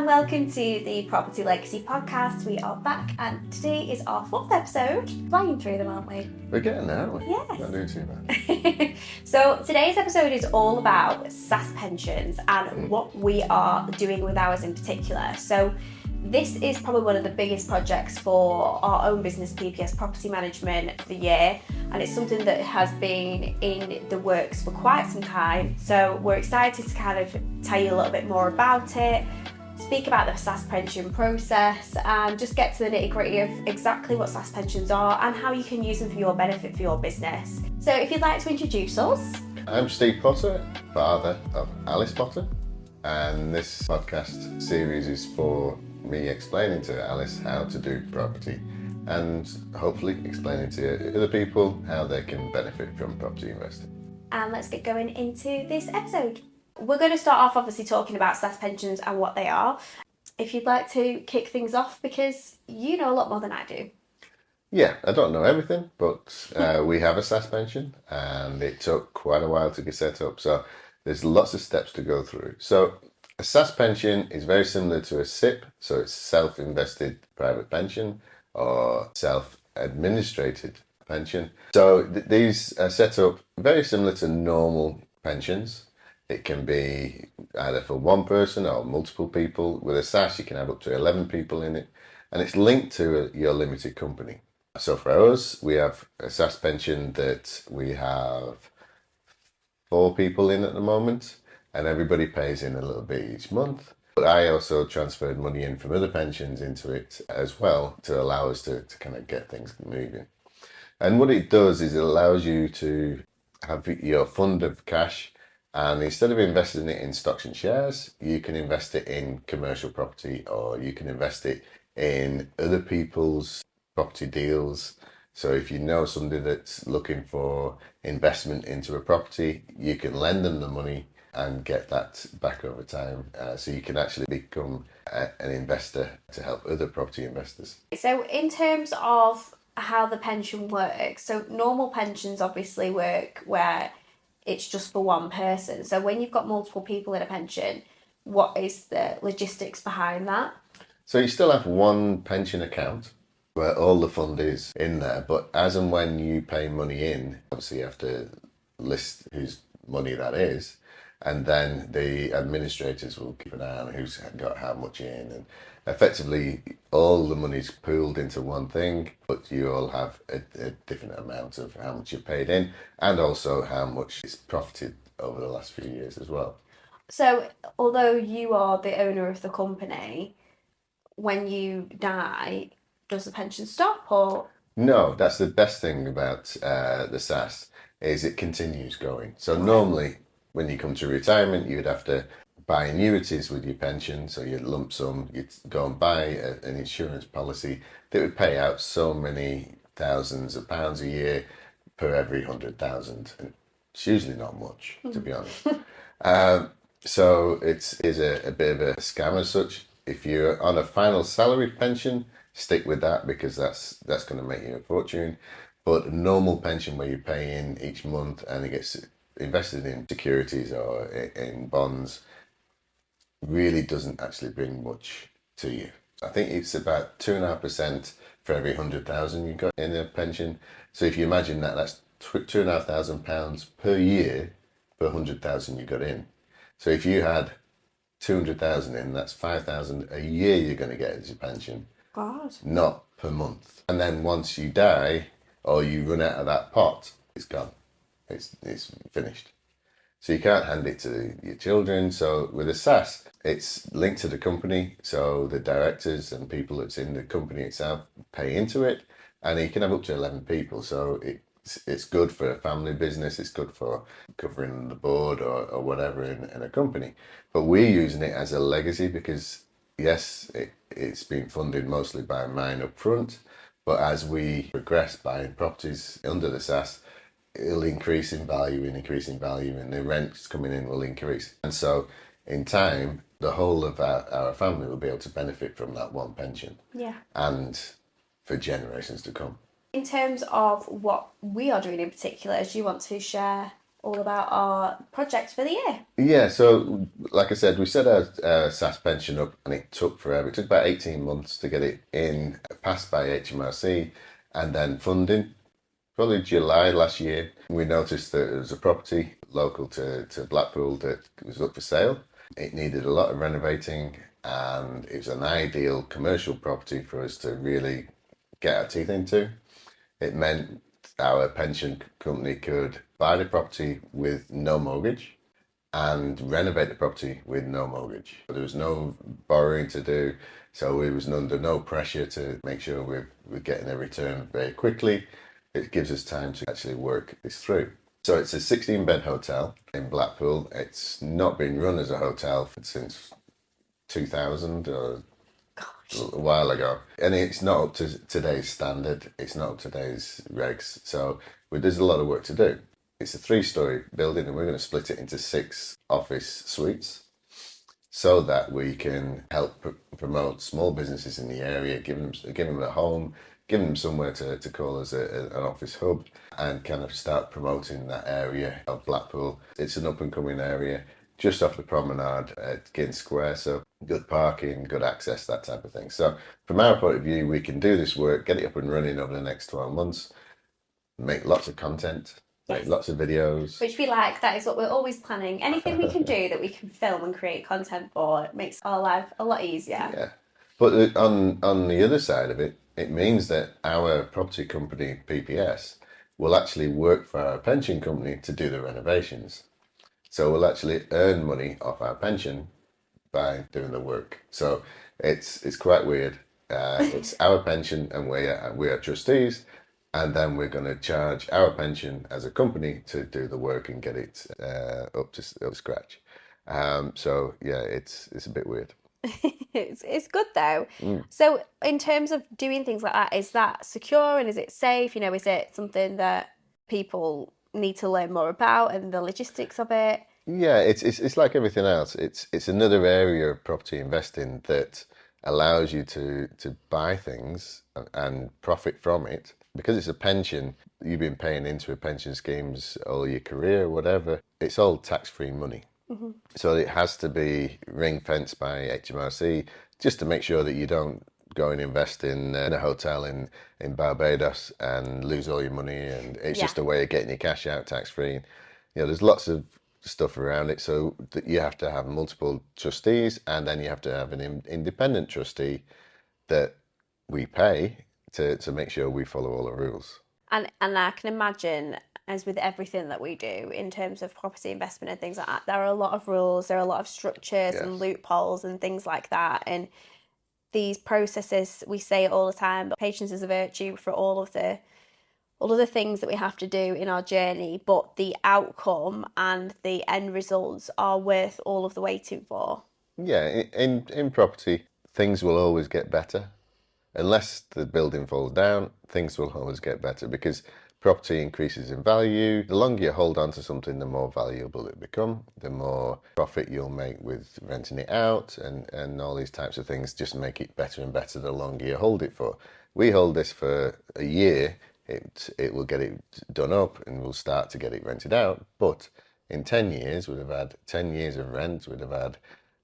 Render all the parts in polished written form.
and welcome to the Property Legacy Podcast. We are back and today is our fourth episode. Flying through them, aren't we? We're getting there, aren't we? Yes. Not doing too bad. So today's episode is all about SSAS Pensions and what we are doing with ours in particular. So this is probably one of the biggest projects for our own business, PPS Property Management, for the year, and it's something that has been in the works for quite some time. So we're excited to kind of tell you a little bit more about it, speak about the SSAS pension process, and just get to the nitty-gritty of exactly what SSAS pensions are and how you can use them for your benefit for your business. So if you'd like to introduce us. I'm Steve Potter, father of Alice Potter, and this podcast series is for me explaining to Alice how to do property and hopefully explaining to other people how they can benefit from property investing. And let's get going into this episode. We're going to start off obviously talking about SSAS pensions and what they are. If you'd like to kick things off, because you know a lot more than I do. Yeah, I don't know everything, but we have a SSAS pension and it took quite a while to get set up. So there's lots of steps to go through. So a SSAS pension is very similar to a SIP, so it's self-invested private pension or self-administrated pension. So these are set up very similar to normal pensions. It can be either for one person or multiple people. With a SSAS, you can have up to 11 people in it, and it's linked to your limited company. So for us, we have a SSAS pension that we have 4 people in at the moment, and everybody pays in a little bit each month. But I also transferred money in from other pensions into it as well to allow us to kind of get things moving. And what it does is it allows you to have your fund of cash, and instead of investing it in stocks and shares, you can invest it in commercial property, or you can invest it in other people's property deals. So if you know somebody that's looking for investment into a property, you can lend them the money and get that back over time. So you can actually become an investor to help other property investors. So in terms of how the pension works, so normal pensions obviously work where it's just for one person. So when you've got multiple people in a pension, what is the logistics behind that? So you still have one pension account where all the fund is in there, but as and when you pay money in, obviously you have to list whose money that is, and then the administrators will keep an eye on who's got how much in, and effectively all the money's pooled into one thing, but you all have a different amount of how much you paid in and also how much it's profited over the last few years as well. So although you are the owner of the company, when you die, does the pension stop or? No, that's the best thing about the SSAS is it continues going. So normally when you come to retirement, you'd have to buy annuities with your pension. So you'd lump sum, you'd go and buy an insurance policy that would pay out so many thousands of pounds a year per every 100,000. And it's usually not much, to be honest. So it is a bit of a scam as such. If you're on a final salary pension, stick with that because that's going to make you a fortune. But a normal pension where you pay in each month and it gets invested in securities or in bonds really doesn't actually bring much to you. I think it's about 2.5% for every 100,000 you got in a pension. So if you imagine that, that's £2,500 per year per 100,000 you got in. So if you had 200,000 in, that's 5,000 a year you're going to get as your pension. God. Not per month. And then once you die or you run out of that pot, it's gone. It's finished. So you can't hand it to your children. So with a SSAS, it's linked to the company. So the directors and people that's in the company itself pay into it, and you can have up to 11 people. So it's good for a family business. It's good for covering the board or whatever in a company. But we're using it as a legacy because yes, it's been funded mostly by mine up front. But as we progress buying properties under the SSAS, it'll increase in value and the rents coming in will increase. And so in time, the whole of our family will be able to benefit from that one pension. Yeah. And for generations to come. In terms of what we are doing in particular, do you want to share all about our project for the year. Yeah, so like I said, we set our SSAS pension up and it took forever. It took about 18 months to get it in, passed by HMRC and then funding. Probably July last year, we noticed that there was a property local to Blackpool that was up for sale. It needed a lot of renovating and it was an ideal commercial property for us to really get our teeth into. It meant our pension company could buy the property with no mortgage and renovate the property with no mortgage. There was no borrowing to do, so we was under no pressure to make sure we're getting a return very quickly. It gives us time to actually work this through. So it's a 16-bed hotel in Blackpool. It's not been run as a hotel since 2000 or a while ago. And it's not up to today's standard. It's not up to today's regs. So there's a lot of work to do. It's a 3-story building and we're going to split it into 6 office suites so that we can help promote small businesses in the area, give them a home, give them somewhere to call as an office hub and kind of start promoting that area of Blackpool. It's an up and coming area just off the promenade at Ginn Square, so good parking, good access, that type of thing. So from our point of view, we can do this work, get it up and running over the next 12 months, make lots of content, make lots of videos. Which we like, that is what we're always planning. Anything we can do that we can film and create content for makes our life a lot easier. Yeah. But on the other side of it, it means that our property company, PPS, will actually work for our pension company to do the renovations. So we'll actually earn money off our pension by doing the work. So it's quite weird. It's our pension and we are trustees, and then we're going to charge our pension as a company to do the work and get it up to scratch. So yeah, it's a bit weird. It's good though. So in terms of doing things like that, is that secure and is it safe? Is it something that people need to learn more about and the logistics of it? Yeah, it's like everything else. It's another area of property investing that allows you to buy things and profit from it. Because it's a pension, you've been paying into a pension schemes all your career, whatever. It's all tax-free money. Mm-hmm. So it has to be ring-fenced by HMRC just to make sure that you don't go and invest in a hotel in Barbados and lose all your money, and it's just a way of getting your cash out tax-free. There's lots of stuff around it, so that you have to have multiple trustees, and then you have to have an independent trustee that we pay to make sure we follow all the rules. And I can imagine, as with everything that we do in terms of property investment and things like that, there are a lot of rules, there are a lot of structures and loopholes and things like that. And these processes, we say it all the time, but patience is a virtue for all of the things that we have to do in our journey, but the outcome and the end results are worth all of the waiting for. Yeah, in property, things will always get better. Unless the building falls down, things will always get better because property increases in value. The longer you hold on to something, the more valuable it becomes, the more profit you'll make with renting it out, and all these types of things just make it better and better the longer you hold it for. We hold this for a year, it will get it done up and we'll start to get it rented out. But in 10 years, we'd have had 10 years of rent, we'd have had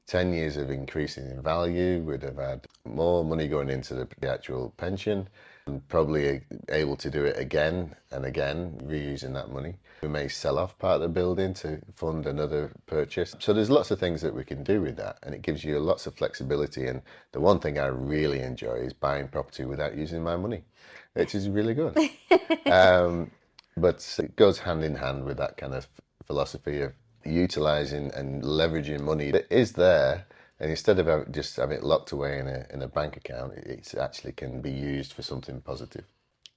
10 years of increasing in value, we'd have had more money going into the actual pension, and probably able to do it again and again, reusing that money. We may sell off part of the building to fund another purchase. So there's lots of things that we can do with that, and it gives you lots of flexibility. And the one thing I really enjoy is buying property without using my money, which is really good. But it goes hand in hand with that kind of philosophy of utilising and leveraging money that is there, and instead of just having it locked away in a bank account, it actually can be used for something positive.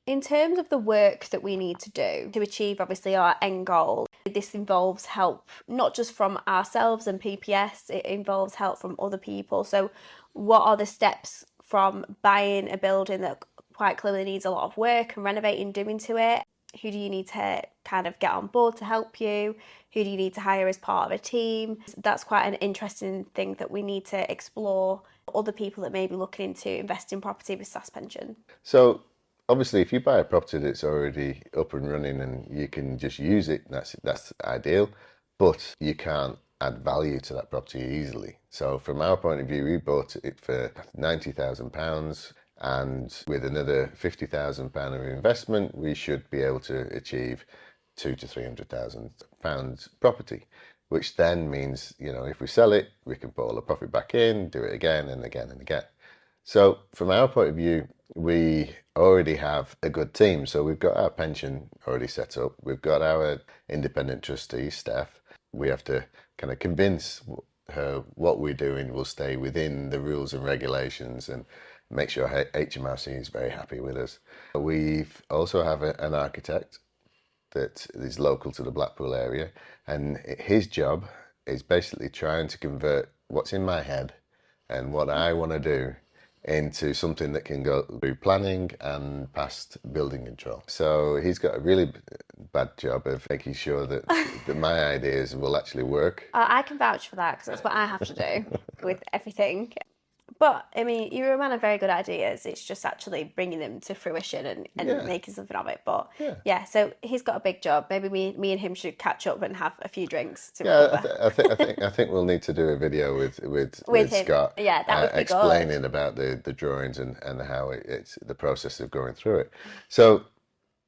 In terms of the work that we need to do to achieve obviously our end goal, this involves help not just from ourselves and PPS, it involves help from other people. So what are the steps from buying a building that quite clearly needs a lot of work and renovating doing to it? Who do you need to kind of get on board to help you? Who do you need to hire as part of a team? That's quite an interesting thing that we need to explore. Other people that may be looking into investing in property with SSAS pension. So Obviously, if you buy a property that's already up and running and you can just use it, that's ideal. But you can't add value to that property easily. So from our point of view, we bought it for £90,000, and with another £50,000 of investment, we should be able to achieve £200,000 to £300,000 property. Which then means, if we sell it, we can put all the profit back in, do it again and again and again. So from our point of view, we already have a good team. So we've got our pension already set up. We've got our independent trustee staff. We have to kind of convince her what we're doing will stay within the rules and regulations, and make sure HMRC is very happy with us. We also have an architect that is local to the Blackpool area, and his job is basically trying to convert what's in my head and what I want to do into something that can go through planning and past building control. So he's got a really bad job of making sure that, that my ideas will actually work. I can vouch for that because that's what I have to do with everything. But I mean, you're a man of very good ideas. It's just actually bringing them to fruition and making something of it. But yeah, so he's got a big job. Maybe me and him should catch up and have a few drinks to recover. I think we'll need to do a video with him. Scott. Yeah, that would be explaining good. about the drawings and how it's the process of going through it. So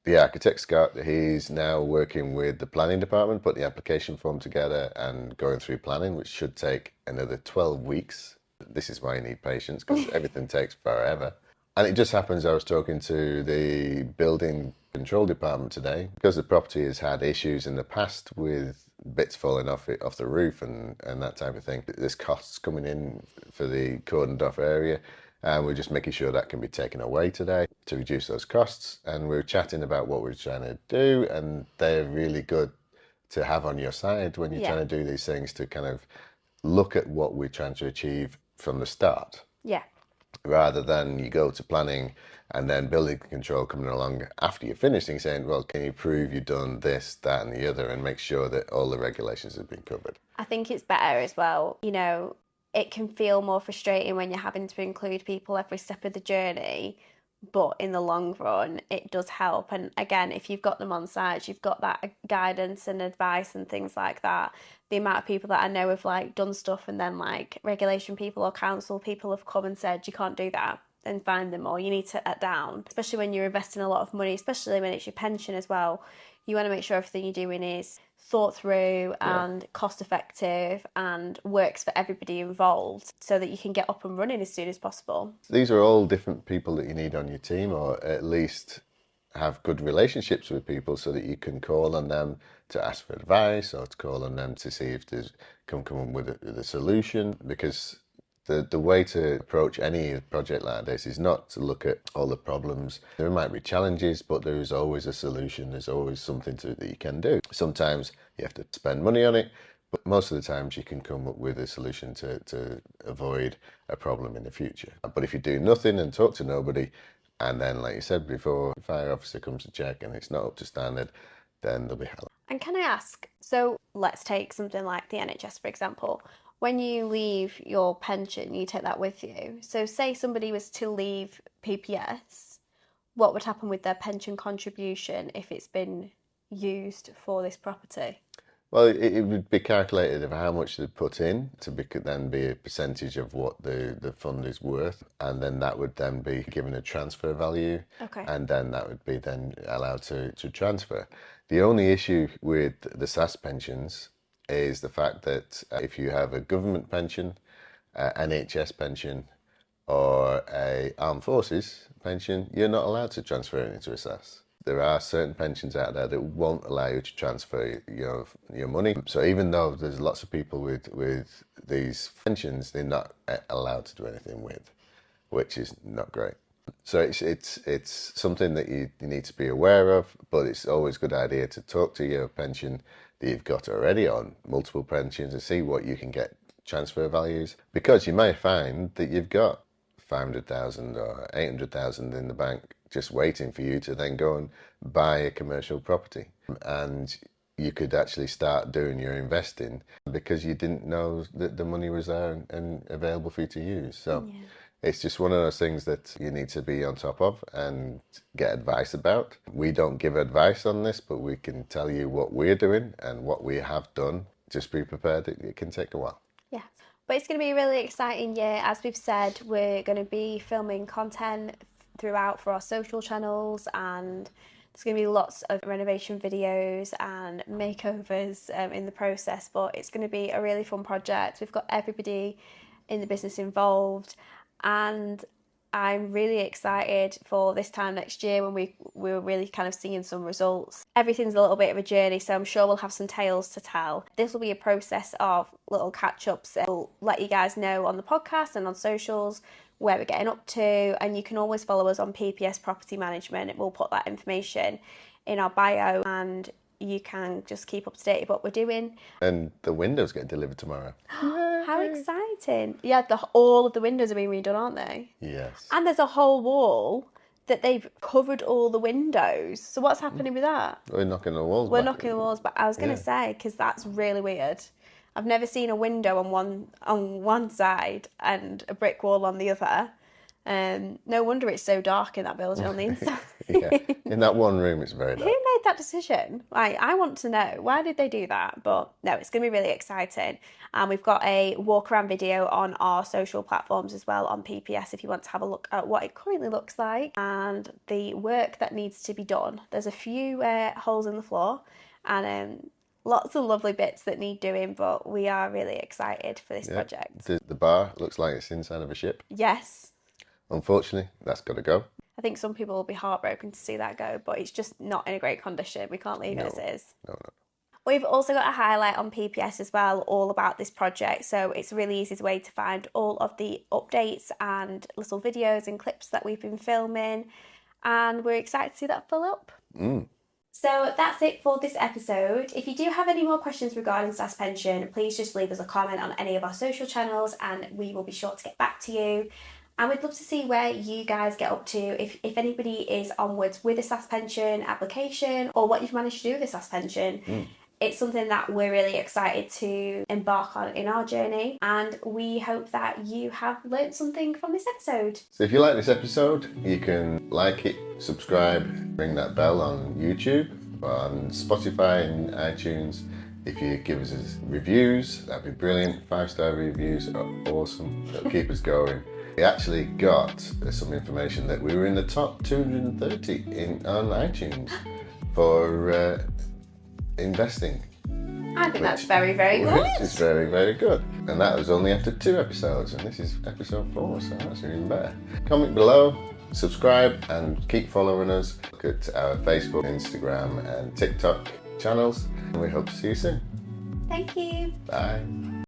the architect Scott, he's now working with the planning department, put the application form together and going through planning, which should take another 12 weeks. This is why you need patience, because everything takes forever. And it just happens I was talking to the building control department today, because the property has had issues in the past with bits falling off the roof and that type of thing. There's costs coming in for the cordoned off area, and we're just making sure that can be taken away today to reduce those costs. And we're chatting about what we're trying to do, and they're really good to have on your side when you're trying to do these things, to kind of look at what we're trying to achieve from the start. Yeah. Rather than you go to planning and then building control coming along after you're finishing saying, well, can you prove you've done this, that and the other, and make sure that all the regulations have been covered. I think it's better as well. It can feel more frustrating when you're having to include people every step of the journey, but in the long run it does help. And again, if you've got them on site, you've got that guidance and advice and things like that. The amount of people that I know have done stuff, and then regulation people or council people have come and said you can't do that, and find them, or you need to set that down. Especially when you're investing a lot of money, especially when it's your pension as well, you want to make sure everything you're doing is thought through and cost effective and works for everybody involved, so that you can get up and running as soon as possible. These are all different people that you need on your team, or at least have good relationships with people so that you can call on them to ask for advice, or to call on them to see if there's come up with a solution. Because the way to approach any project like this is not to look at all the problems. There might be challenges, but there is always a solution. There's always something that you can do. Sometimes you have to spend money on it, but most of the times you can come up with a solution to avoid a problem in the future. But if you do nothing and talk to nobody, and then, like you said before, the fire officer comes to check and it's not up to standard, then there'll be hell. And can I ask, so let's take something like the NHS, for example. When you leave your pension, you take that with you. So say somebody was to leave PPS, what would happen with their pension contribution if it's been used for this property? Well, it would be calculated of how much they put in to then be a percentage of what the fund is worth, and then that would then be given a transfer value, and then that would be then allowed to transfer. The only issue with the SSAS pensions is the fact that if you have a government pension, NHS pension, or a armed forces pension, you're not allowed to transfer it into a SSAS. There are certain pensions out there that won't allow you to transfer your money. So even though there's lots of people with these pensions, they're not allowed to do anything with, which is not great. So it's something that you need to be aware of, but it's always a good idea to talk to your pension that you've got already on multiple pensions and see what you can get transfer values, because you may find that you've got 500,000 or 800,000 in the bank just waiting for you to then go and buy a commercial property, and you could actually start doing your investing because you didn't know that the money was there and available for you to use. So It's just one of those things that you need to be on top of and get advice about. We don't give advice on this, but we can tell you what we're doing and what we have done. Just be prepared, it can take a while. Yeah. But it's going to be a really exciting year. As we've said, we're going to be filming content throughout for our social channels, and there's going to be lots of renovation videos and makeovers in the process. But it's going to be a really fun project. We've got everybody in the business involved, and I'm really excited for this time next year when we're really kind of seeing some results. Everything's a little bit of a journey, so I'm sure we'll have some tales to tell. This will be a process of little catch-ups. We'll let you guys know on the podcast and on socials where we're getting up to, and you can always follow us on PPS Property Management. We'll put that information in our bio, and you can just keep up to date with what we're doing. And the windows get delivered tomorrow. How exciting. Yeah, all of the windows are being redone, aren't they? Yes. And there's a whole wall that they've covered all the windows. So what's happening with that? We're knocking the walls We're back. knocking the walls back. I was going to say, because that's really weird. I've never seen a window on one side and a brick wall on the other. No wonder it's so dark in that building on the inside. Yeah, in that one room it's very dark. Who made that decision? I want to know. Why did they do that? But no, it's going to be really exciting. And we've got a walk around video on our social platforms as well on PPS if you want to have a look at what it currently looks like and the work that needs to be done. There's a few holes in the floor and lots of lovely bits that need doing, but we are really excited for this project. The bar looks like it's inside of a ship. Yes. Unfortunately, that's got to go. I think some people will be heartbroken to see that go, but it's just not in a great condition. We can't leave it as is. No. We've also got a highlight on PPS as well, all about this project. So it's a really easy way to find all of the updates and little videos and clips that we've been filming. And we're excited to see that fill up. So that's it for this episode. If you do have any more questions regarding SSAS Pension, please just leave us a comment on any of our social channels and we will be sure to get back to you. And we'd love to see where you guys get up to, if anybody is onwards with a SSAS pension application or what you've managed to do with a SSAS pension. It's something that we're really excited to embark on in our journey, and we hope that you have learnt something from this episode. So if you like this episode, you can like it, subscribe, ring that bell on YouTube, on Spotify and iTunes. If you give us reviews, that'd be brilliant. 5-star reviews are awesome. That'll keep us going. We actually got some information that we were in the top 230 on iTunes for investing. I think that's very, very good. Which is very, very good. And that was only after 2 episodes, and this is episode 4, so that's even better. Comment below, subscribe, and keep following us. Look at our Facebook, Instagram, and TikTok channels, and we hope to see you soon. Thank you. Bye.